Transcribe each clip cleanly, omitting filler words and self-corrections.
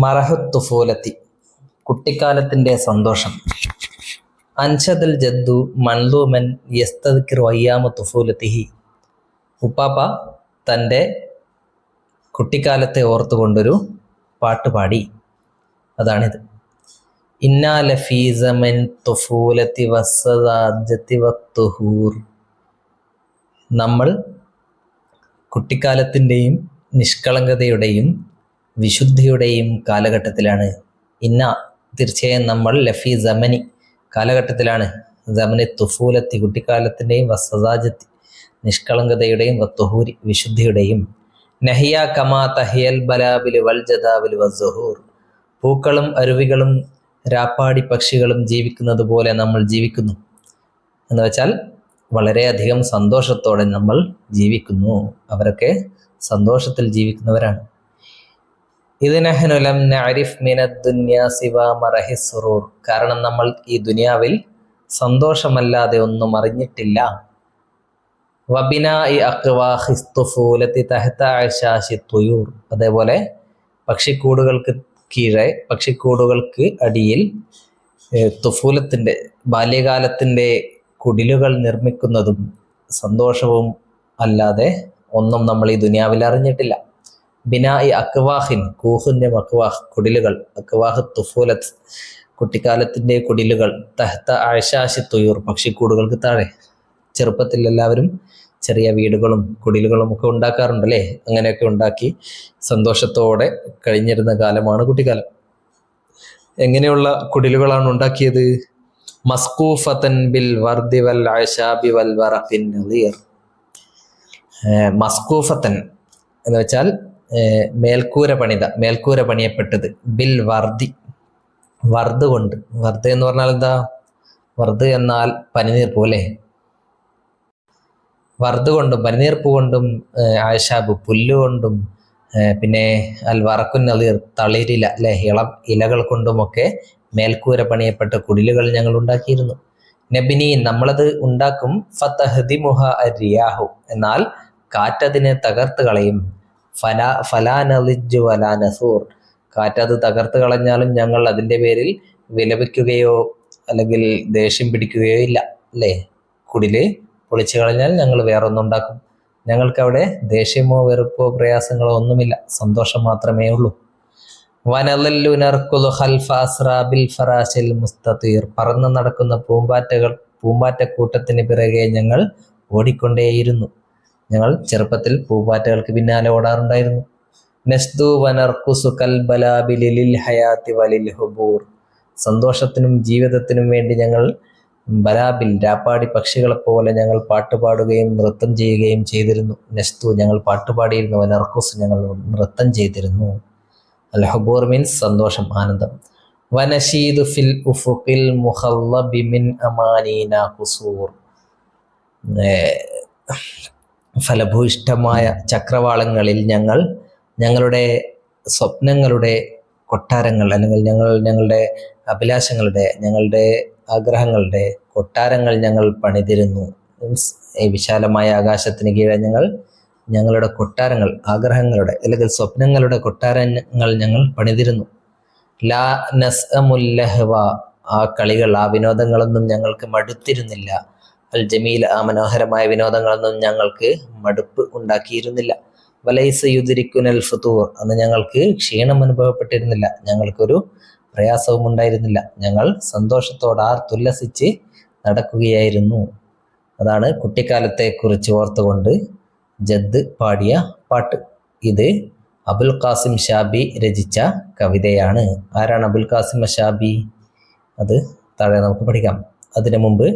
മറഹത്തുഫൂലത്തി കുട്ടിക്കാലത്തിൻ്റെ സന്തോഷം. അൻഷദൽ ജദ്ദു മൻലൂമൻ യസ്തദ്കിറു അയ്യാമ തുഫൂലത്തിഹി. ഉപ്പാപ്പ തൻ്റെ കുട്ടിക്കാലത്തെ ഓർത്തുകൊണ്ടൊരു പാട്ടുപാടി. അതാണിത്. ഇന്നാ ലഫീ സമൻ തുഫൂലത്തി വസ്സദാജത്തി വത്തുഹൂർ. നമ്മൾ കുട്ടിക്കാലത്തിൻ്റെയും നിഷ്കളങ്കതയുടെയും വിശുദ്ധിയുടെയും കാലഘട്ടത്തിലാണ്. തീർച്ചയായും നമ്മൾ ലഫി സമനി കാലഘട്ടത്തിലാണ്. സമനി തുഫൂലത്തി കുട്ടിക്കാലത്തിൻ്റെയും വസ്സദാജത്തി നിഷ്കളങ്കതയുടെയും വത്തുഹൂരി വിശുദ്ധിയുടെയും. നഹിയ കമാ തഹിയൽ ബലാബിൽ വൽ ജദാബിൽ വസ്സുഹൂർ. പൂക്കളും അരുവികളും രാപ്പാടി പക്ഷികളും ജീവിക്കുന്നത് പോലെ നമ്മൾ ജീവിക്കുന്നു എന്ന് വെച്ചാൽ വളരെയധികം സന്തോഷത്തോടെ നമ്മൾ ജീവിക്കുന്നു. അവരൊക്കെ സന്തോഷത്തിൽ ജീവിക്കുന്നവരാണ്. ഇത് നഹ്നു ലം നഅരിഫ് മിനദ്ദുനിയാ സിവാ മറഹി സുറൂർ. കാരണം നമ്മൾ ഈ ദുനിയാവിൽ സന്തോഷമല്ലാതെ ഒന്നും അറിഞ്ഞിട്ടില്ല. വബിനാഇ അഖ്വാഖിസ് തുഫൂലത്തി തഹത അശാശി തുയൂർ. അതേപോലെ പക്ഷിക്കൂടുകൾക്ക് കീഴെ, പക്ഷിക്കൂടുകൾക്ക് അടിയിൽ തുഫൂലത്തിൻ്റെ ബാല്യകാലത്തിൻ്റെ കുടിലുകൾ നിർമ്മിക്കുന്നതും സന്തോഷവും അല്ലാതെ ഒന്നും നമ്മൾ ഈ ദുനിയാവിൽ അറിഞ്ഞിട്ടില്ല. ബിനാഇ അക്വാഹിൻ കൂഹുന്യം അക്വാഹ് കുടിലുകൾ, അക്വാഹ് തുഫൂലത്ത് കുട്ടിക്കാലത്തിൻ്റെ കുടിലുകൾ, തഹ്ത അഴശാശി തുയൂർ പക്ഷിക്കൂടുകൾക്ക് താഴെ. ചെറുപ്പത്തിൽ എല്ലാവരും ചെറിയ വീടുകളും കുടിലുകളും ഒക്കെ ഉണ്ടാക്കാറുണ്ടല്ലേ. അങ്ങനെയൊക്കെ ഉണ്ടാക്കി സന്തോഷത്തോടെ കഴിഞ്ഞിരുന്ന കാലമാണ് കുട്ടിക്കാലം. എങ്ങനെയുള്ള കുടിലുകളാണ് ഉണ്ടാക്കിയത്? മസ്കൂഫത്തൻ ബിൽ വർദി വൽ അശാബി വൽ വറഖിൻ നദീർ. മസ്കൂഫത്തൻ എന്ന് വെച്ചാൽ മേൽക്കൂര പണിയപ്പെട്ടത്. ബിൽ വർദി വർദ് കൊണ്ട്. വർദ് എന്ന് പറഞ്ഞാൽ എന്താ? വർദ് എന്നാൽ പനിനീർപ്പൂ അല്ലേ. വർദ് കൊണ്ടും പനിനീർപ്പൂ കൊണ്ടും, ആശാബ് പുല്ലുകൊണ്ടും, പിന്നെ അൽ വറക്കുൻ നദീർ തളിരില അല്ലെ, ഇളം ഇലകൾ കൊണ്ടുമൊക്കെ മേൽക്കൂര പണിയപ്പെട്ട കുടിലുകൾ ഞങ്ങൾ ഉണ്ടാക്കിയിരുന്നു. നബിനീൻ നമ്മളത് ഉണ്ടാക്കും. ഫതഹ്ദിമുഹ അർരിയാഹു എന്നാൽ കാറ്റതിനെ തകർത്ത് കളയും. ഫലാ നളിജ്ജു വലാ നസൂർ കാറ്റത് തകർത്ത് കളഞ്ഞാലും ഞങ്ങൾ അതിൻ്റെ പേരിൽ വിലപിക്കുകയോ അല്ലെങ്കിൽ ദേഷ്യം പിടിക്കുകയോ ഇല്ല അല്ലേ. കുടില് പൊളിച്ചു കളഞ്ഞാൽ ഞങ്ങൾ വേറൊന്നുണ്ടാക്കും. ഞങ്ങൾക്കവിടെ ദേഷ്യമോ വെറുപ്പോ പ്രയാസങ്ങളോ ഒന്നുമില്ല, സന്തോഷം മാത്രമേ ഉള്ളൂ. വനലല്ലു നർക്കുലു ഖൽഫ അസ്റാബിൽ ഫറാശിൽ മുസ്തതീർ. പറന്നു നടക്കുന്ന പൂമ്പാറ്റക്കൂട്ടത്തിന് പിറകെ ഞങ്ങൾ ഓടിക്കൊണ്ടേയിരുന്നു. ഞങ്ങൾ ചെറുപ്പത്തിൽ പൂമ്പാറ്റകൾക്ക് പിന്നാലെ ഓടാറുണ്ടായിരുന്നു. നസ്ദു വനർക്കുസു കൽബലാബിൽ ലിൽ ഹയാത്തി വലിൽ ഹുബൂർ. സന്തോഷത്തിനും ജീവിതത്തിനും വേണ്ടി ഞങ്ങൾ ബലാബിൽ രാപ്പാടി പക്ഷികളെപ്പോലെ ഞങ്ങൾ പാട്ടുപാടുകയും നൃത്തം ചെയ്യുകയും ചെയ്തിരുന്നു. നസ്തു ഞങ്ങൾ പാട്ടുപാടിയിരുന്നു, വനർക്കുസ് ഞങ്ങൾ നൃത്തം ചെയ്തിരുന്നു. അൽ ഹുബൂർ മീൻസ് സന്തോഷം, ആനന്ദം. വനശീദു ഫിൽ ഉഫുഖിൽ മുഖല്ലബി മിൻ അമാനീന ഖുസൂർ. ഫലഭൂയിഷ്ഠമായ ചക്രവാളങ്ങളിൽ ഞങ്ങൾ ഞങ്ങളുടെ സ്വപ്നങ്ങളുടെ കൊട്ടാരങ്ങൾ അല്ലെങ്കിൽ ഞങ്ങളുടെ അഭിലാഷങ്ങളുടെ, ഞങ്ങളുടെ ആഗ്രഹങ്ങളുടെ കൊട്ടാരങ്ങൾ ഞങ്ങൾ പണിതിരുന്നു. മീൻസ് ഈ വിശാലമായ ആകാശത്തിന് കീഴെ ഞങ്ങളുടെ കൊട്ടാരങ്ങൾ, ആഗ്രഹങ്ങളുടെ അല്ലെങ്കിൽ സ്വപ്നങ്ങളുടെ കൊട്ടാരങ്ങൾ ഞങ്ങൾ പണിതിരുന്നു. ലാ നസ്അമുല്ലഹ്വ ആ കളികൾ, ആ വിനോദങ്ങളൊന്നും ഞങ്ങൾക്ക് മടുത്തിരുന്നില്ല. അൽ ജമീൽ ആ മനോഹരമായ വിനോദങ്ങളൊന്നും ഞങ്ങൾക്ക് മടുപ്പ് ഉണ്ടാക്കിയിരുന്നില്ല. വലൈസ യുദ്രിക്കുനൽ ഫുതൂർ അന്ന് ഞങ്ങൾക്ക് ക്ഷീണം അനുഭവപ്പെട്ടിരുന്നില്ല, ഞങ്ങൾക്കൊരു പ്രയാസവും ഉണ്ടായിരുന്നില്ല. ഞങ്ങൾ സന്തോഷത്തോടെ ആർത്തുല്ലസിച്ച് നടക്കുകയായിരുന്നു. അതാണ് കുട്ടിക്കാലത്തെ കുറിച്ച് ഓർത്തുകൊണ്ട് ജദ് പാടിയ പാട്ട്. ഇത് അബുൽ ഖാസിം ഷാബി രചിച്ച കവിതയാണ്. ആരാണ് അബുൽ ഖാസിം ഷാബി? അത് താഴെ നമുക്ക് പഠിക്കാം. അതിനു മുമ്പ്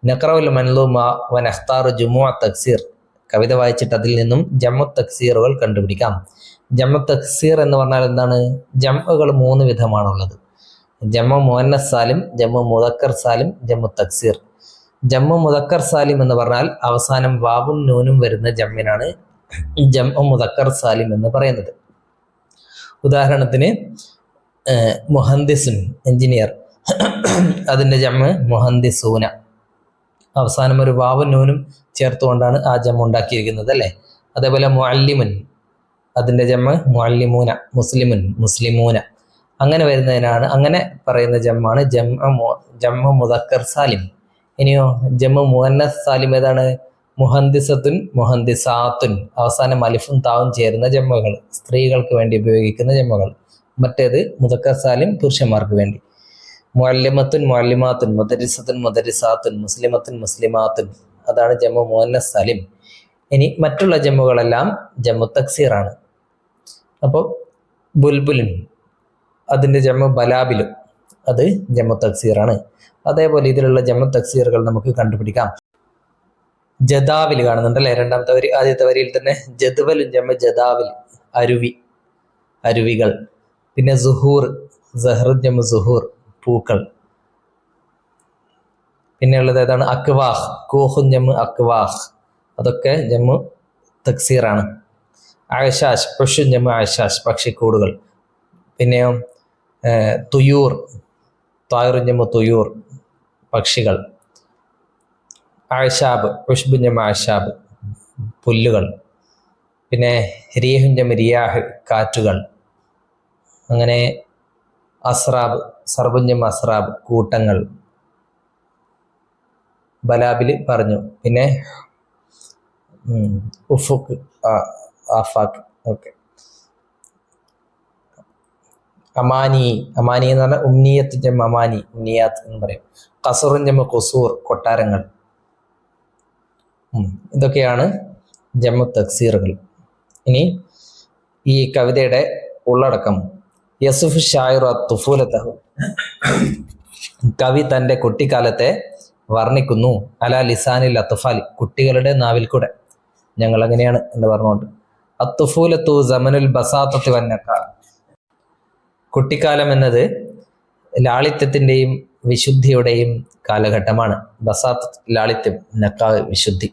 നഖറഉൽ മൻലൂമ വനഖ്താറു ജുമുഅ തക്സീർ കവിത വായിച്ചിട്ട് അതിൽ നിന്നും ജമ്മു തക്സീറുകൾ കണ്ടുപിടിക്കാം. ജമ്മു തക്സീർ എന്ന് പറഞ്ഞാൽ എന്താണ്? ജമ്മുകൾ 3 വിധമാണുള്ളത്. ജമ്മു മുഅന്നസ് സാലിം, ജമ്മു മുദക്കർ സാലിം, ജമ്മു തക്സീർ. ജമ്മു മുദക്കർ സാലിം എന്ന് പറഞ്ഞാൽ അവസാനം വാവും നൂനും വരുന്ന ജമ്മിനാണ് ജമ്മു മുദക്കർ സാലിം എന്ന് പറയുന്നത്. ഉദാഹരണത്തിന് മുഹന്ദിസുൻ എഞ്ചിനീയർ, അതിൻ്റെ ജമ്മ് മുഹന്ദിസൂന. അവസാനം ഒരു വാവും നൂനും ചേർത്തുകൊണ്ടാണ് ആ ജമ്മ ഉണ്ടാക്കിയിരിക്കുന്നത് അല്ലേ. അതേപോലെ മുഅല്ലിമുൻ, അതിൻ്റെ ജമ്മ മുഅല്ലിമൂന, മുസ്ലിമുൻ മുസ്ലിമൂന. അങ്ങനെ വരുന്നതിനാണ്, അങ്ങനെ പറയുന്ന ജമ്മാണ് ജമ്മ മുദക്കർ സാലിം. ഇനിയോ ജമ്മു മുഹന്നസ് സാലിം ഏതാണ്? മുഹന്ദിസത്തുൻ മുഹന്ദിസാത്തുൻ, അവസാനം അലിഫും താവും ചേരുന്ന ജമ്മുകൾ, സ്ത്രീകൾക്ക് വേണ്ടി ഉപയോഗിക്കുന്ന ജമ്മുകൾ. മറ്റേത് മുദക്കർ സാലിം, പുരുഷന്മാർക്ക് വേണ്ടി. മുഅല്ലിമത്തുൻ മുഅല്ലിമാത്തുൻ, മുദരിസത്തുൻ മുദരിസാത്തുൻ, മുസ്ലിമത്തുൻ മുസ്ലിമാത്തുൻ, അതാണ് ജമ്മു മുഹന്നസ് സാലിം. ഇനി മറ്റുള്ള ജമ്മുകളെല്ലാം ജമ്മു തക്സീറാണ്. അപ്പോൾ ബുൽബുലിൻ അതിൻ്റെ ജമ്മു ബലാബിലും, അത് ജമ്മു തക്സീറാണ്. അതേപോലെ ഇതിലുള്ള ജമ്മു തക്സീറുകൾ നമുക്ക് കണ്ടുപിടിക്കാം. ജദാവിൽ കാണുന്നുണ്ടല്ലേ, രണ്ടാമത്തെ വരി. ആദ്യത്തെ വരിയിൽ തന്നെ ജദ്വലും ജമ്മു ജദാവിൽ, അരുവി, അരുവികൾ. പിന്നെ സുഹൂർ, സഹ്റു ജമ്മു സുഹൂർ, പൂക്കൾ. പിന്നെയുള്ളത് ഏതാണ്? അക്വാഹ്, കൂഹുൻ ജമ്മു അക്വാഹ്, അതൊക്കെ ജമ്മു തക്സീറാണ്. ആഷാഷ്, ഉഷുൻ ജമ്മു ആഷാഷ്, പക്ഷിക്കൂടുകൾ. പിന്നെയോ തുയൂർ, തായറുൻ ജമ്മു തുയൂർ, പക്ഷികൾ. ആഷാബ്, ഉഷ്ബുൻ ജമ്മു ആഷാബ്, പുല്ലുകൾ. പിന്നെ രീഹുൻ ജമ്മു റിയാഹ്, കാറ്റുകൾ. അങ്ങനെ അസ്രാബ്, സർബുൻ ജമ്മു അസ്രാബ്, കൂട്ടങ്ങൾ. ബലാബില് പറഞ്ഞു. പിന്നെ ഉഫുക്ക്, ആഫാക്ക്. ഓക്കെ. അമാനി, അമാനി എന്ന് പറഞ്ഞാൽ ഉമ്നിയത്ത് ജമ്മു അമാനി, ഉമ്നിയാത്ത് എന്ന് പറയും. ഖസറുൻ ജമ്മു ഖുസൂർ, കൊട്ടാരങ്ങൾ. ഇതൊക്കെയാണ് ജമ്മു തക്സീറുകൾ. ഇനി ഈ കവിതയുടെ ഉള്ളടക്കം. യസുഫ് ഷായിറു തുഫൂലത്തഹു, കവി തൻ്റെ കുട്ടിക്കാലത്തെ വർണ്ണിക്കുന്നു. അല ലിസാനിൽ അത്തുഫാലി, കുട്ടികളുടെ നാവിൽ കൂടെ. ഞങ്ങൾ അങ്ങനെയാണ് എന്ന് പറഞ്ഞുകൊണ്ട്. അത്തുഫൂലത്തു സമനുൽ ബസാത്തത്തി വന്നക്ക, കുട്ടിക്കാലം എന്നത് ലാളിത്യത്തിൻ്റെയും വിശുദ്ധിയുടെയും കാലഘട്ടമാണ്. ബസാത്ത് ലാളിത്യം, നക്ക വിശുദ്ധി.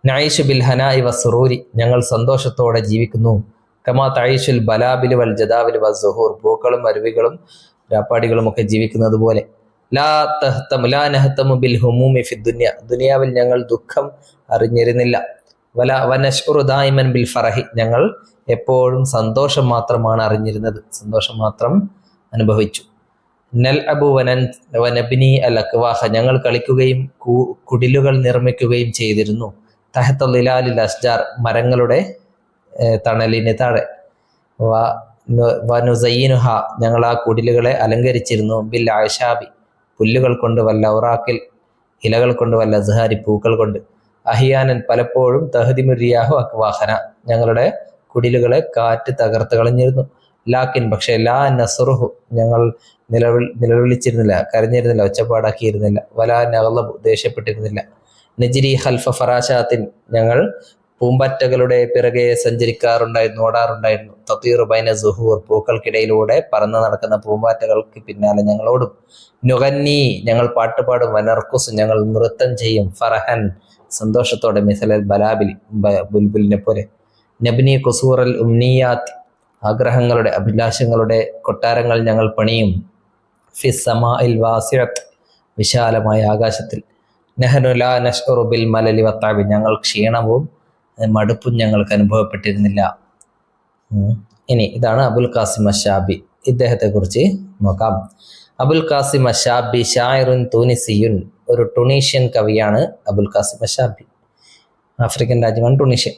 നഈഷു ബിൽ ഹനാഇ വസ്സുറൂരി, ഞങ്ങൾ സന്തോഷത്തോടെ ജീവിക്കുന്നു. കമാ തഈഷുൽ ബലാബിൽ വൽ ജദാവിൽ വസ്സുഹൂർ, പൂക്കളും അരുവികളും രാപ്പാടികളും ഒക്കെ ജീവിക്കുന്നത് പോലെ. ലാ നഹ്തമു ബിൽ ഹുമൂമി ഫി ദുനിയ, ദുനിയാവിൽ ഞങ്ങൾ ദുഃഖം അറിഞ്ഞിരുന്നില്ല. വനശ്ഉറു ദായിമൻ ബിൽ ഫറഹി, ഞങ്ങൾ എപ്പോഴും സന്തോഷം മാത്രമാണ് അറിഞ്ഞിരുന്നത്, സന്തോഷം മാത്രം അനുഭവിച്ചു. നൽ അബു വനബിനി അൽ അക്വാഹ, ഞങ്ങൾ കളിക്കുകയും കുടിലുകൾ നിർമ്മിക്കുകയും ചെയ്തിരുന്നു. തഹത്ത ലിലാലിൽ അസ്ജാർ, മരങ്ങളുടെ തണലിന് താഴെ. വനുസയ്യിനുഹ, ഞങ്ങൾ ആ കുടിലുകളെ അലങ്കരിച്ചിരുന്നു. ബിൽ ആഷാബി, പുല്ലുകൾ കൊണ്ട്, വല്ല ഔറാഖിൽ, ഇലകൾ കൊണ്ട്, വല്ല അസ്ഹാരി, പൂക്കൾ കൊണ്ട്. അഹിയാനൻ, പലപ്പോഴും. തഹദിമു റിയാഹു അക്വാഹന, ഞങ്ങളുടെ കുടിലുകളെ കാറ്റ് തകർത്ത് കളഞ്ഞിരുന്നു. ലാക്കിൻ, പക്ഷേ. ലാ നസ്റുഹു, ഞങ്ങൾ നിലവിളിച്ചിരുന്നില്ല, കരഞ്ഞിരുന്നില്ല, ഒച്ചപ്പാടാക്കിയിരുന്നില്ല. വലാ നഗ്ളബു, ദേഷ്യപ്പെട്ടിരുന്നില്ല. നജ്രി ഖൽഫ ഫറാശാത്തിൻ, ഞങ്ങൾ പൂമ്പറ്റകളുടെ പിറകെ സഞ്ചരിക്കാറുണ്ടായിരുന്നു, ഓടാറുണ്ടായിരുന്നു. തതീറു ബൈന സുഹൂർ, പൂക്കൾക്കിടയിലൂടെ പറന്നു നടക്കുന്ന പൂമ്പാറ്റകൾക്ക് പിന്നാലെ ഞങ്ങളോടും. നുഗന്നി, ഞങ്ങൾ പാട്ടുപാടും. വനർക്കുസ്, ഞങ്ങൾ നൃത്തം ചെയ്യും. ഫറഹൻ, സന്തോഷത്തോടെ. മിസലൽ ബലാബിലി, ബുൽബുലിനെ പോലെ. നബ്നി ഖുസൂറൽ ഉംനിയാത്ത്, ആഗ്രഹങ്ങളുടെ, അഭിലാഷങ്ങളുടെ കൊട്ടാരങ്ങൾ ഞങ്ങൾ പണിയും. ഫിസ് സമാഇൽ വാസിഅത്ത്, വിശാലമായ ആകാശത്തിൽ. നഹ്നു ലാ നശ്ഉറു ബിൽ മലലി വത്തഅബി, ഞങ്ങൾ ക്ഷീണവും മടുപ്പും ഞങ്ങൾക്ക് അനുഭവപ്പെട്ടിരുന്നില്ല. ഇനി ഇതാണ് അബുൽ ഖാസിം അശ്ശാബി. ഇദ്ദേഹത്തെ കുറിച്ച് നോക്കാം. അബുൽ ഖാസിം അശ്ശാബി ഷായിറുൻ തൂനിസിയുൻ, ഒരു ടുണീഷ്യൻ കവിയാണ് അബുൽ ഖാസിം അശ്ശാബി. ആഫ്രിക്കൻ രാജ്യമാണ് ടുണീഷ്യ.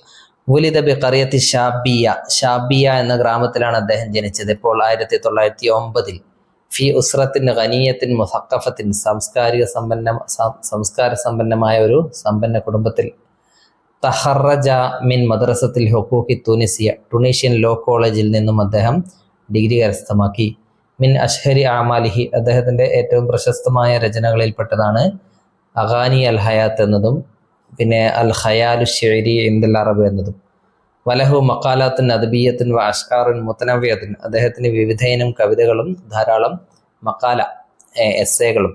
വുലിദ ബി ഖറിയത്തി ഷാബിയ, ഷാബിയ എന്ന ഗ്രാമത്തിലാണ് അദ്ദേഹം ജനിച്ചത്. ഇപ്പോൾ 1909 ഫി ഉസ്രത്തിൻ ഖനിയത്തിൻ മുസഖഫത്തിൻ, സംസ്കാര സമ്പന്നമായ ഒരു സമ്പന്ന കുടുംബത്തിൽ. തഹറജ മിൻ മദ്രസത്തിൽ ഹുഖൂഖി തുനിസിയ, ടുണീഷ്യൻ ലോ കോളേജിൽ നിന്നും അദ്ദേഹം ഡിഗ്രി കരസ്ഥമാക്കി. മിൻ അഷ്ഹരി അമാലിഹി, അദ്ദേഹത്തിൻ്റെ ഏറ്റവും പ്രശസ്തമായ രചനകളിൽപ്പെട്ടതാണ് അഗാനി അൽ ഹയാത്ത് എന്നതും പിന്നെ അൽ ഖയാലു ഷിഅരി ഇൻദൽ അറബ് എന്നതും. വലഹു മഖാലാത്തുൻ അദ്ബിയ്യത്തുൻ വ അഷ്ആറുൻ മുതനവ്വിയത്തുൻ, അദ്ദേഹത്തിന് വിവിധയിനം കവിതകളും ധാരാളം മഖാല, എസ്സേകളും,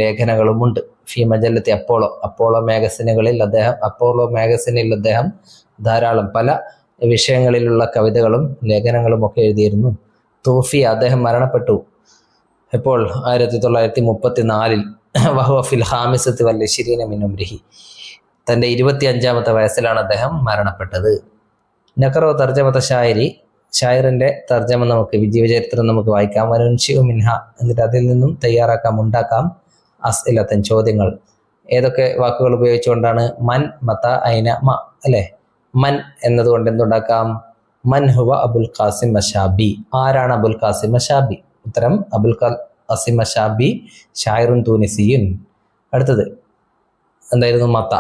ലേഖനങ്ങളുമുണ്ട്. ഫി മജല്ലത്തി അപ്പോളോ മാഗസിനിൽ അദ്ദേഹം ധാരാളം പല വിഷയങ്ങളിലുള്ള കവിതകളും ലേഖനങ്ങളും ഒക്കെ എഴുതിയിരുന്നു. തൂഫി, അദ്ദേഹം മരണപ്പെട്ടു. ഇപ്പോൾ 1934 വഹുവ ഫിൽ ഖാമിസത്തി വൽ ഇശ്രീന മിൻ ഉംരിഹി, തൻ്റെ 25ാമത്തെ വയസ്സിലാണ് അദ്ദേഹം മരണപ്പെട്ടത്. നഖറോ തർജമത ഷായരി, ഷായറിന്റെ തർജ്ജമ നമുക്ക് ജീവചരിത്രം നമുക്ക് വായിക്കാം. വനുൻഷിഉ മിൻഹ, എന്നിട്ട് അതിൽ നിന്നും തയ്യാറാക്കാം, ഉണ്ടാക്കാം അസ്ഇലത്തൻ, ചോദ്യങ്ങൾ. ഏതൊക്കെ വാക്കുകൾ ഉപയോഗിച്ചുകൊണ്ടാണ്? മൻ, മത, ഐന, മ, അല്ലെ? മൻ എന്നതുകൊണ്ട് എന്തുണ്ടാക്കാം? മൻ ഹുവ അബുൽ ഖാസിം അഷാബി, ആരാണ് അബുൽ ഖാസിം അഷാബി? ഉത്തരം അബുൽ ഖാസിം അഷാബി ഷായറുൻ തൂനിസിയുൻ. അടുത്തത് എന്തായിരുന്നു? മത.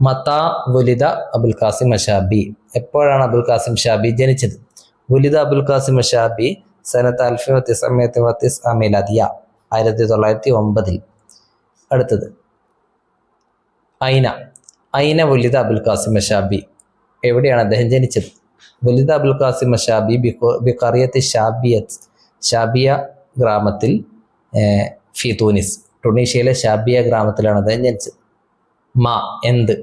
മത വുലിദ അബുൽ ഖാസിം അഷാബി, എപ്പോഴാണ് അബുൽ ഖാസിം ഷാബി ജനിച്ചത്? വുലിദ അബുൽ ഖാസിം അഷാബി സനത്ത് 1909 മിലാദിയ, 1909. അടുത്തത് ഐന. ഐന വുലിദ അബുൽ ഖാസിം അഷാബി, എവിടെയാണ് അദ്ദേഹം ജനിച്ചത്? വുലിദ അബുൽ ഖാസിം അഷാബി ബിഖറിയത്ത് ഷാബിയ ഗ്രാമത്തിൽ, ഫി തൂനിസ്, ടുണീഷ്യയിലെ ഷാബിയ ഗ്രാമത്തിലാണ് അദ്ദേഹം ജനിച്ചത്. മാ, എന്ത്?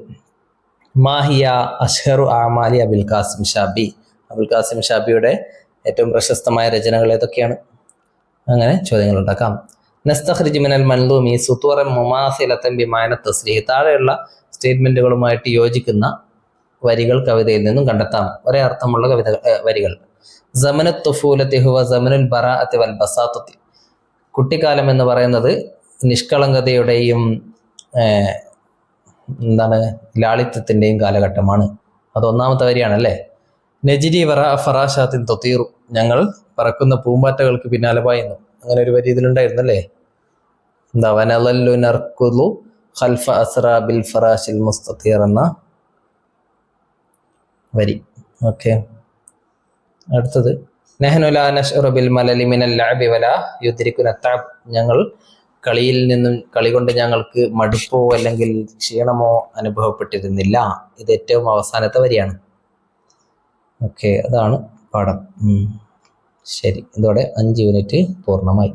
മാഹിയ അഷ്ഹറു ആമാലി അബുൽ ഖാസിം ഷാബി, അബുൽ ഖാസിം ഷാബിയുടെ ഏറ്റവും പ്രശസ്തമായ രചനകൾ ഏതൊക്കെയാണ്? അങ്ങനെ ചോദ്യങ്ങൾ ഉണ്ടാക്കാം. നസ്തഖ്രിജ് മിനൽ മൻലൂമി സുതൂറൻ മുമാസിലതൻ ബിമാന തസ്രീഹ്, താഴെയുള്ള സ്റ്റേറ്റ്മെന്റുകളുമായിട്ട് യോജിക്കുന്ന വരികൾ കവിതയിൽ നിന്നും കണ്ടെത്താം. ഒരേ അർത്ഥമുള്ള വരികൾ. സമനു തുഫൂലത്തി ഹുവ സമനുൽ ബറാഅത്തി വൽ ബസാത്തത്തി, കുട്ടിക്കാലം എന്ന് പറയുന്നത് നിഷ്കളങ്കതയുടെയും ലാളിത്യത്തിന്റെയും കാലഘട്ടമാണ്. അത് ഒന്നാമത്തെ വരിയാണല്ലേ. നജിരി വറ ഫറാഷാത്തിൻ തൊത്തീറു, ഞങ്ങൾ പറക്കുന്ന പൂമ്പാറ്റകൾക്ക് പിന്നാലെ പായുന്നു. അങ്ങനെ ഒരു വരി ഇതിലുണ്ടായിരുന്നു അല്ലേ. വനളല്ലു നർകുലു ഖൽഫ അസ്റാ ബിൽ ഫറാഷിൽ മുസ്തതീർ എന്ന വരി. ഓക്കെ, അടുത്തത് നഹ്നു ലാ നശ്ഉറു ബിൽ മലലി മിനൽ ലഅബി വലാ യുദ്രികുന തഅബ്, ഞങ്ങൾ കളിയിൽ നിന്നും, കളി കൊണ്ട് ഞങ്ങൾക്ക് മടുപ്പോ അല്ലെങ്കിൽ ക്ഷീണമോ അനുഭവപ്പെട്ടിരുന്നില്ല. ഇത് ഏറ്റവും അവസാനത്തെ വരിയാണ്. ഓക്കെ, അതാണ് പാഠം. ശരി, ഇതോടെ 5 യൂണിറ്റ് പൂർണ്ണമായി.